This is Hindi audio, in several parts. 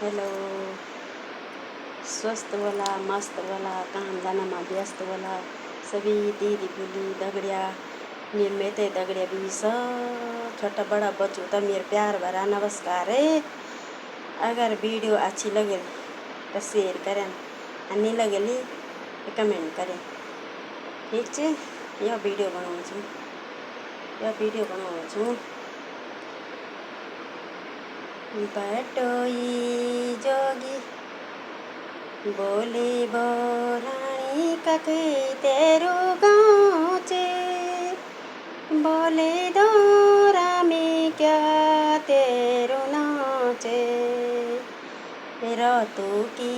हेलो। स्वस्थ वाला मस्त वाला काम दाना में व्यस्त वाला सभी दीदी बोली दगड़िया निर्मित दगड़िया भी सब छोटा बड़ा बच्चों तो मेरे प्यार भरा नमस्कार है। अगर वीडियो अच्छी लगे तो शेयर करें, नहीं लगेली तो कमेंट करें। ठीक है, यह वीडियो बनाऊँ छूँ। बटोई जोगी बोली बोरानी कखे तेरू गाँव चे, बोले दोरा में क्या तेरू नाचे, रातू की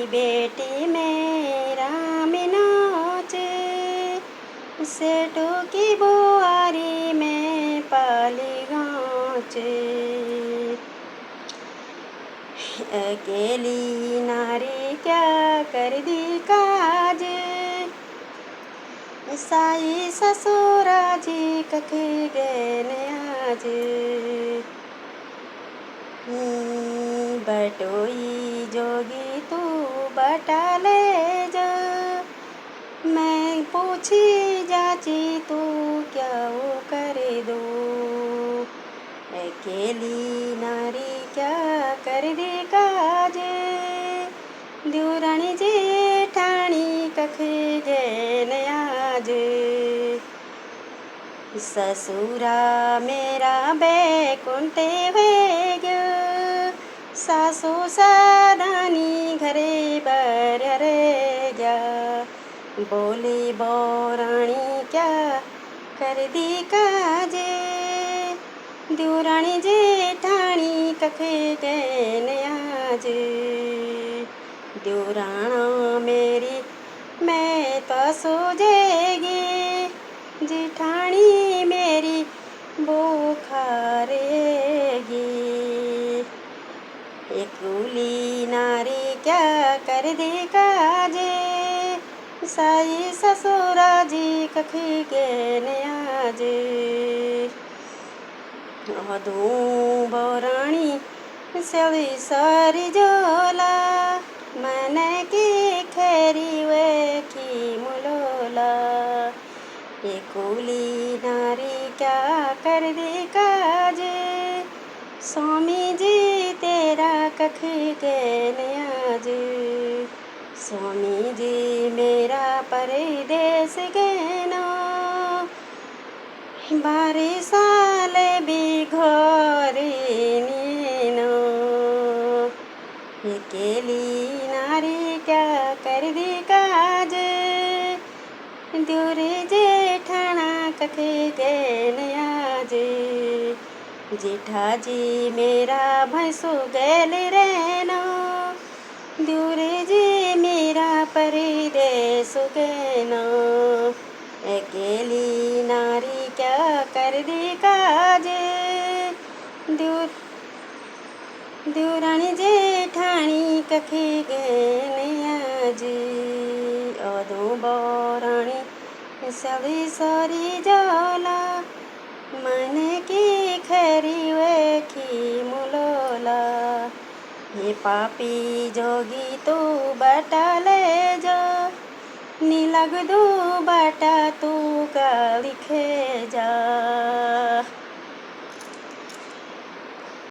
बेटी मेरा में नाचे, सेठू की बुआरी में पाली गाँचे, अकेली नारी क्या कर दी काज, साई ससुरा जी कखे गए आज, बटोई जोगी तू बटा ले जा, मैं पूछी जाची तू क्या वो करे दो, अकेली नारी क्या कर दे काज, द्यूरानी जेठानी कखे गए आज, ससुरा मेरा बैकुंठे वे गयो, सासू सादानी घरे बर रे गया, बोली बोरानी क्या कर दी काजे, द्यूरानी जेठानी कखे गए आज, द्यूराना मेरी मैं तो सो जाएगी, जेठानी मेरी बुखारेगी, एकूली नारी क्या कर दे काजे, साई ससुरा जी कखे गए आज, अधू बोरानी सवी सारी जोला, मन की खैरी वे की मुलोला, एकूली नारी क्या कर दे काज, स्वामी जी तेरा कखे गए आज, स्वामी जी मेरा परदेश गए ना, 12 साल भी घोरी नीनो, अकेली नारी क्या कर दी काज, द्यूरे जेठाना कखे गए आज, जेठा जी मेरा भैंसो गैल रहना, द्यूरे जी मेरा परदेश गैना, अकेली नारी क्या कर दी काज, द्यूरानी जेठानी कखे गए आज, अदो बोरानी सभी सारी जाला, मन की खैरी वे की मुलोला, हे पापी जोगी तू बटा ले जा, नी लग दू बटा तू का लिखे जा।